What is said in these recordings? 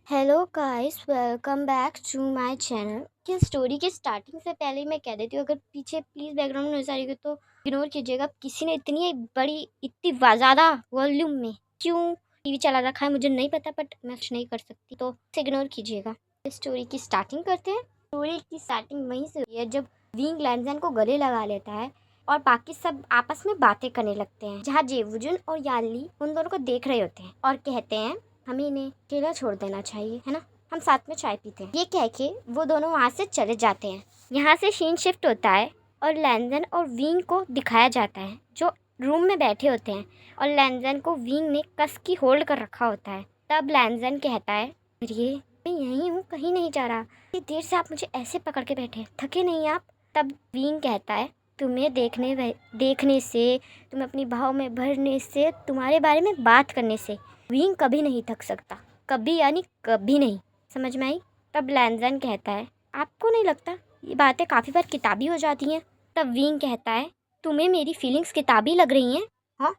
Hello guys, welcome back to my channel. कि story की starting से पहले ही मैं कह देती हूँ, अगर पीछे प्लीज़ बैकग्राउंड नॉइज़ आ रही हो तो इग्नोर कीजिएगा। किसी ने इतनी बड़ी इतनी ज़्यादा वॉल्यूम में क्यों टीवी चला रखा है मुझे नहीं पता, बट मैं कुछ नहीं कर सकती तो इग्नोर कीजिएगा। स्टोरी की स्टार्टिंग करते हैं। स्टोरी की स्टार्टिंग वहीं से हुई है जब विंग लैंजन को गले लगा लेता है और बाकी सब आपस में बातें करने लगते हैं, जहाँ जेवुजुन और यानली उन दोनों को देख रहे होते हैं और कहते हैं हमें इन्हें अकेला छोड़ देना चाहिए, है ना, हम साथ में चाय पीते हैं। ये कह के वो दोनों वहाँ से चले जाते हैं। यहाँ से सीन शिफ्ट होता है और लैंजन और विंग को दिखाया जाता है जो रूम में बैठे होते हैं और लैंजन को विंग ने कस की होल्ड कर रखा होता है। तब लैंजन कहता है ये मैं यहीं हूँ, कहीं नहीं जा रहा, इतनी देर से आप मुझे ऐसे पकड़ के बैठे, थके नहीं आप? तब विंग कहता है तुम्हें देखने से, तुम्हें अपनी भाव में भरने से, तुम्हारे बारे में बात करने से विंग कभी नहीं थक सकता, कभी यानी कभी नहीं। समझ में आई? तब लैंजन कहता है आपको नहीं लगता ये बातें काफ़ी बार किताबी हो जाती हैं? तब विंग कहता है तुम्हें मेरी फीलिंग्स किताबी लग रही हैं? हाँ।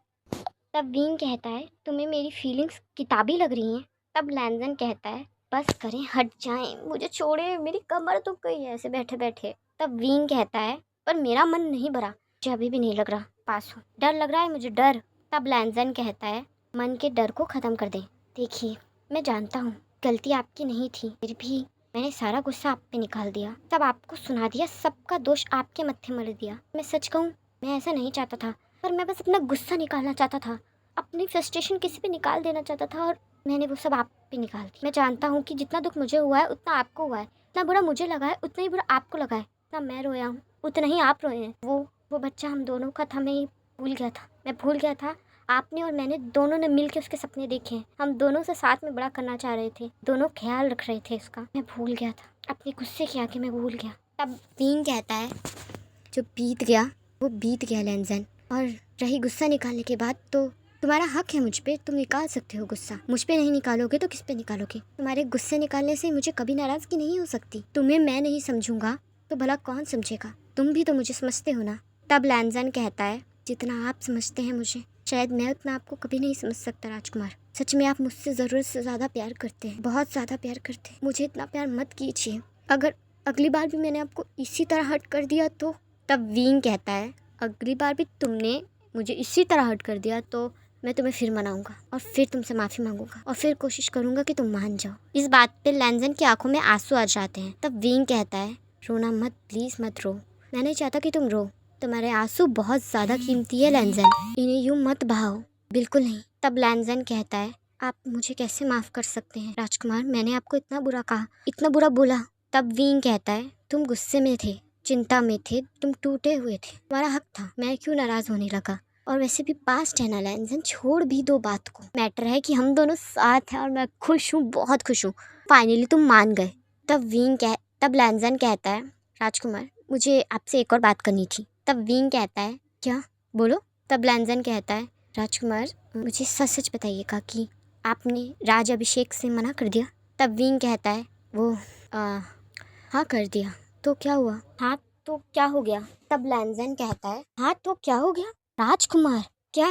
तब विंग कहता है तुम्हें मेरी फीलिंग्स किताबी लग रही हैं? तब लैंजन कहता है बस करें, हट जाएं, मुझे छोड़े, मेरी कमर तो गई है ऐसे बैठे बैठे। तब विंग कहता है पर मेरा मन नहीं भरा, मुझे अभी भी नहीं लग रहा पास हो, डर लग रहा है मुझे, डर। तब लैंजन कहता है मन के डर को ख़त्म कर दें। देखिए मैं जानता हूँ गलती आपकी नहीं थी, फिर भी मैंने सारा गुस्सा आप पे निकाल दिया, सब आपको सुना दिया, सबका दोष आपके मत्थे मर दिया। मैं सच कहूँ मैं ऐसा नहीं चाहता था, पर मैं बस अपना गुस्सा निकालना चाहता था, अपनी फ्रस्ट्रेशन किसी पे निकाल देना चाहता था और मैंने वो सब आप पे निकाल दी। मैं जानता हूँ कि जितना दुख मुझे हुआ है उतना आपको हुआ है, इतना बुरा मुझे लगा है उतना ही बुरा आपको लगा है, इतना मैं रोया हूँ उतना ही आप रोए हैं। वो बच्चा हम दोनों का था, मैं ये भूल गया था, मैं भूल गया था। आपने और मैंने दोनों ने मिलकर उसके सपने देखे हैं, हम दोनों से साथ में बड़ा करना चाह रहे थे, दोनों ख्याल रख रहे थे उसका, मैं भूल गया था, अपने गुस्से के आगे मैं भूल गया। तब विंग कहता है जो बीत गया वो बीत गया लैंजन, और रही गुस्सा निकालने के बाद तो तुम्हारा हक है मुझ पे, तुम निकाल सकते हो गुस्सा, मुझ पे नहीं निकालोगे तो किस पे निकालोगे? तुम्हारे गुस्से निकालने से मुझे कभी नाराज़गी नहीं हो सकती, तुम्हें मैं नहीं समझूंगा तो भला कौन समझेगा? तुम भी तो मुझे समझते हो ना। तब लैंजन कहता है जितना आप समझते हैं मुझे, शायद मैं उतना आपको कभी नहीं समझ सकता राजकुमार। सच में आप मुझसे ज़रूरत से ज़्यादा प्यार करते हैं, बहुत ज़्यादा प्यार करते हैं, मुझे इतना प्यार मत कीजिए, अगर अगली बार भी मैंने आपको इसी तरह हर्ट कर दिया तो। तब विंग कहता है अगली बार भी तुमने मुझे इसी तरह हर्ट कर दिया तो मैं तुम्हें फिर मनाऊंगा और फिर तुमसे माफ़ी मांगूंगा और फिर कोशिश करूंगा कि तुम मान जाओ। इस बात पे लैंजन की आंखों में आंसू आ जाते हैं। तब विंग कहता है रोना मत, प्लीज़ मत रो, मैं नहीं चाहता कि तुम रो, तुम्हारे आंसू बहुत ज़्यादा कीमती है लैंजन, इन्हें यूँ मत बहाओ, बिल्कुल नहीं। तब लैंजन कहता है आप मुझे कैसे माफ़ कर सकते हैं राजकुमार, मैंने आपको इतना बुरा कहा, इतना बुरा बोला? तब विंग कहता है तुम गुस्से में थे, चिंता में थे, तुम टूटे हुए थे, तुम्हारा हक था, मैं क्यों नाराज़ होने लगा? और वैसे भी पास्ट है ना लैंजन, छोड़ भी दो बात को, मैटर है कि हम दोनों साथ हैं और मैं खुश हूँ, बहुत खुश हूँ, फाइनली तुम मान गए। तब लैंजन कहता है राजकुमार मुझे आपसे एक और बात करनी थी। तब विंग कहता है क्या, बोलो। तब लैंजन कहता है राजकुमार मुझे सच सच बताइएगा कि आपने राज अभिषेक से मना कर दिया? तब विंग कहता है वो हाँ कर दिया। तो क्या हुआ? हाँ तो क्या हो गया? तब लैंजन कहता है हाँ तो क्या हो गया? राजकुमार क्या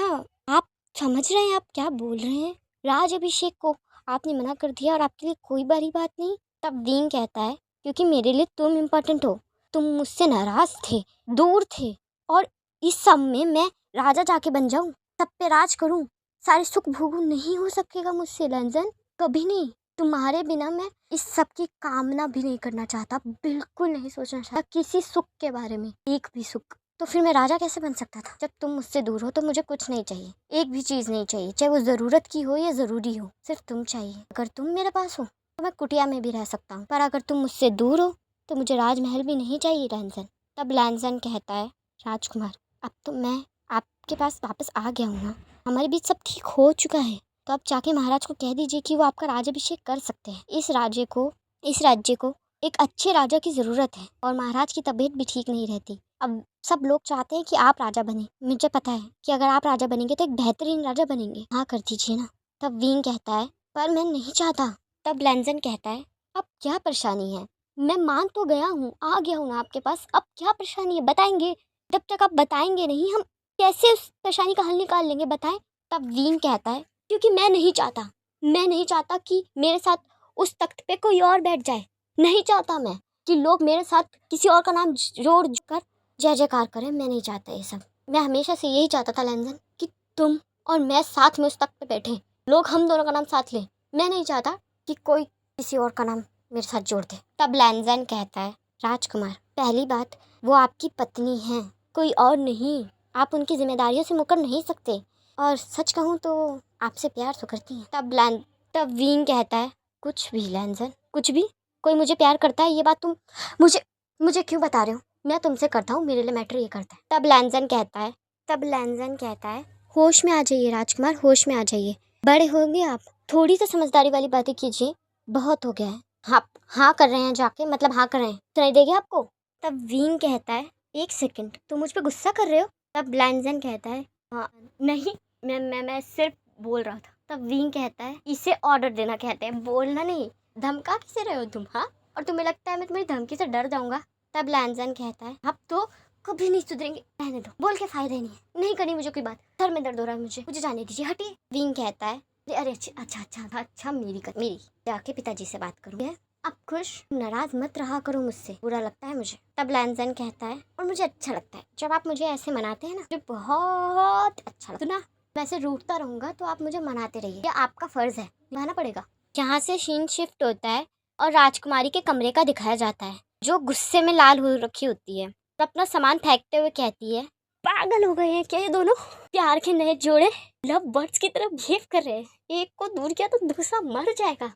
आप समझ रहे हैं आप क्या बोल रहे हैं? राज अभिषेक को आपने मना कर दिया और आपके लिए कोई बड़ी बात नहीं? तब विंग कहता है क्योंकि मेरे लिए तुम इम्पोर्टेंट हो, तुम मुझसे नाराज थे, दूर थे, और इस सब में मैं राजा जाके बन जाऊं, सब पे राज करूं, सारे सुख भोगूं, नहीं हो सकेगा मुझसे लैंजन, कभी नहीं। तुम्हारे बिना मैं इस सब की कामना भी नहीं करना चाहता, बिल्कुल नहीं सोचना चाहता किसी सुख के बारे में, एक भी सुख। तो फिर मैं राजा कैसे बन सकता था? जब तुम मुझसे दूर हो तो मुझे कुछ नहीं चाहिए, एक भी चीज़ नहीं चाहिए, चाहे वो ज़रूरत की हो या ज़रूरी हो, सिर्फ तुम चाहिए। अगर तुम मेरे पास हो तो मैं कुटिया में भी रह सकता हूँ, पर अगर तुम मुझसे दूर हो तो मुझे राजमहल भी नहीं चाहिए लैंजन। तब लैंजन कहता है राजकुमार अब तो मैं आपके पास वापस आ गया हूँ ना, हमारे बीच सब ठीक हो चुका है, तो अब जाके महाराज को कह दीजिए कि वो आपका राज्याभिषेक कर सकते हैं। इस राज्य को एक अच्छे राजा की ज़रूरत है और महाराज की तबीयत भी ठीक नहीं रहती। अब सब लोग चाहते हैं कि आप राजा बने, मुझे पता है कि अगर आप राजा बनेंगे तो एक बेहतरीन राजा बनेंगे, हाँ कर दीजिए ना। तब विंग कहता है पर मैं नहीं चाहता। तब लैंजन कहता है अब क्या परेशानी है, मैं मान तो गया हूँ, आ गया हूँ ना आपके पास, अब क्या परेशानी है बताएंगे? जब तक आप बताएंगे नहीं हम कैसे उस परेशानी का हल निकाल लेंगे, बताएं। तब विंग कहता है क्योंकि मैं नहीं चाहता कि मेरे साथ उस तख्त पे कोई और बैठ जाए। नहीं चाहता मैं कि लोग मेरे साथ किसी और का नाम जोड़ कर जय जयकार करें। मैं नहीं चाहता ये सब। मैं हमेशा से यही चाहता था लैंजन कि तुम और मैं साथ में उस तख्त पे बैठे, लोग हम दोनों का नाम साथ लें। मैं नहीं चाहता कि कोई किसी और का नाम मेरे साथ जोड़ दे। तब लैंजन कहता है, राजकुमार पहली बात, वो आपकी पत्नी है, कोई और नहीं। आप उनकी जिम्मेदारियों से मुकर नहीं सकते, और सच कहूँ तो आपसे प्यार तो करती हैं। तब वीन कहता है, कुछ भी लैंजन, कुछ भी? कोई मुझे प्यार करता है ये बात तुम मुझे क्यों बता रहे हो? मैं तुमसे करता हूँ, मेरे लिए मैटर ये करता है। तब लैंजन कहता है, होश में आ जाइए राजकुमार, होश में आ जाइए। बड़े होंगे आप, थोड़ी सी समझदारी वाली बातें कीजिए, बहुत हो गया है। हाँ कर रहे हैं जाके, मतलब हाँ कर रहे हैं, सुनाई देगी आपको? तब वीन कहता है, एक सेकंड, तुम मुझ पे गुस्सा कर रहे हो? तब लैंजन कहता है, हाँ नहीं, मैं सिर्फ बोल रहा था। तब वीन कहता है, इसे ऑर्डर देना कहते हैं, बोलना नहीं। धमका किसे रहे हो तुम? हाँ, और तुम्हें लगता है मैं तुम्हारी धमकी से डर जाऊंगा? तब लैंजन कहता है, अब तो कभी नहीं सुधरेंगे, रहने दो, बोल के फायदा नहीं करनी मुझे कोई बात, सर में दर्द हो रहा है, मुझे जाने दीजिए, हटिए। वीन कहता है, अरे अच्छा, मेरी जाके पिताजी से बात करूँ। अब खुश, नाराज मत रहा करो मुझसे, बुरा लगता है मुझे। तब लैंजन कहता है, और मुझे अच्छा लगता है जब आप मुझे ऐसे मनाते हैं ना, मुझे बहुत अच्छा लगता है ना। वैसे रूठता रहूंगा तो आप मुझे मनाते रहिए, ये आपका फर्ज है, निभाना पड़ेगा। यहाँ से सीन शिफ्ट होता है और राजकुमारी के कमरे का दिखाया जाता है, जो गुस्से में लाल हो रखी होती है और अपना सामान फेंकते हुए कहती है, पागल हो गए हैं क्या ये दोनों? प्यार के नए जोड़े लव बर्ड्स की तरह बिहेव कर रहे हैं, एक को दूर किया तो दूसरा मर जाएगा।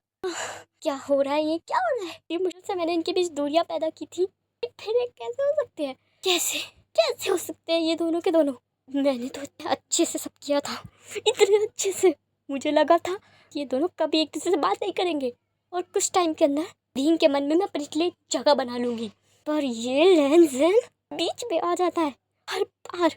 क्या हो रहा है, ये क्या हो रहा है? ये मुश्किल से मैंने इनके बीच दूरियां पैदा की थी, फिर ये कैसे हो सकते हैं? कैसे हो सकते हैं ये दोनों के दोनों? मैंने तो इतने अच्छे से सब किया था, इतने अच्छे से, मुझे लगा था कि ये दोनों कभी एक दूसरे से बात नहीं करेंगे और कुछ टाइम के अंदर भीम के मन में मैं अपने लिए जगह बना लूंगी। पर ये लैंजन बीच में आ जाता है हर बार।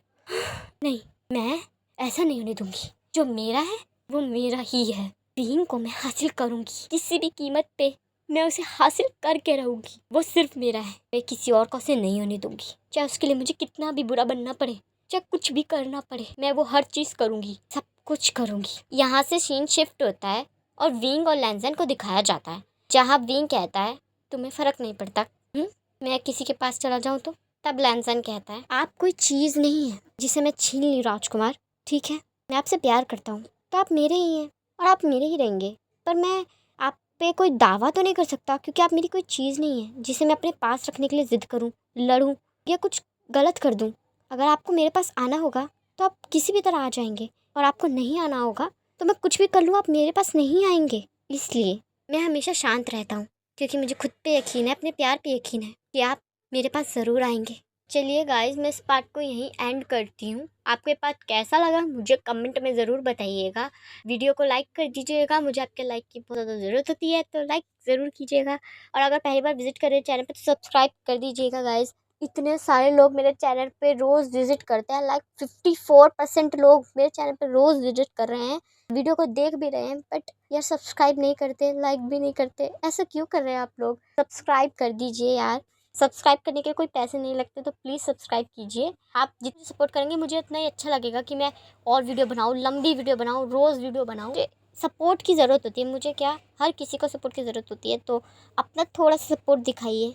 नहीं, मैं ऐसा नहीं होने दूंगी। जो मेरा है वो मेरा ही है। भीम को मैं हासिल करूंगी, किसी भी कीमत पे मैं उसे हासिल करके रहूंगी। वो सिर्फ मेरा है, मैं किसी और को उसे नहीं होने दूंगी। चाहे उसके लिए मुझे कितना भी बुरा बनना पड़े, चाहे कुछ भी करना पड़े, मैं वो हर चीज करूंगी, सब कुछ करूंगी। यहाँ से सीन शिफ्ट होता है और विंग और लैंजन को दिखाया जाता है, जहाँ विंग कहता है, तुम्हें फर्क नहीं पड़ता मैं किसी के पास चला जाऊँ तो? तब लैंजन कहता है, आप कोई चीज़ नहीं है जिसे मैं छीन ली राजकुमार, ठीक है? मैं आपसे प्यार करता हूँ तो आप मेरे ही हैं और आप मेरे ही रहेंगे, पर मैं आप पे कोई दावा तो नहीं कर सकता, क्योंकि आप मेरी कोई चीज़ नहीं है जिसे मैं अपने पास रखने के लिए ज़िद करूँ, लड़ूँ या कुछ गलत कर दूँ। अगर आपको मेरे पास आना होगा तो आप किसी भी तरह आ जाएंगे, और आपको नहीं आना होगा तो मैं कुछ भी कर लूँ, आप मेरे पास नहीं आएंगे। इसलिए मैं हमेशा शांत रहता हूँ, क्योंकि मुझे खुद पे यकीन है, अपने प्यार पे यकीन है कि आप मेरे पास ज़रूर आएंगे। चलिए गाइस, मैं इस पार्ट को यहीं एंड करती हूँ। आपको ये पार्ट कैसा लगा मुझे कमेंट में ज़रूर बताइएगा। वीडियो को लाइक कर दीजिएगा, मुझे आपके लाइक की बहुत ज़्यादा ज़रूरत होती है, तो लाइक ज़रूर कीजिएगा। और अगर पहली बार विजिट कर रहे हैं चैनल पे तो सब्सक्राइब कर दीजिएगा गाइस। इतने सारे लोग मेरे चैनल पे रोज़ विजिट करते हैं, लाइक 54% लोग मेरे चैनल पे रोज़ विजिट कर रहे हैं, वीडियो को देख भी रहे हैं, बट यार सब्सक्राइब नहीं करते, लाइक भी नहीं करते। ऐसा क्यों कर रहे हैं आप लोग? सब्सक्राइब कर दीजिए यार। सब्सक्राइब करने के कोई पैसे नहीं लगते, तो प्लीज़ सब्सक्राइब कीजिए। आप जितनी सपोर्ट करेंगे मुझे उतना ही अच्छा लगेगा कि मैं और वीडियो बनाऊँ, लंबी वीडियो बनाऊँ, रोज़ वीडियो बनाऊँ। मुझे सपोर्ट की ज़रूरत होती है, मुझे क्या, हर किसी को सपोर्ट की ज़रूरत होती है, तो अपना थोड़ा सा सपोर्ट दिखाइए।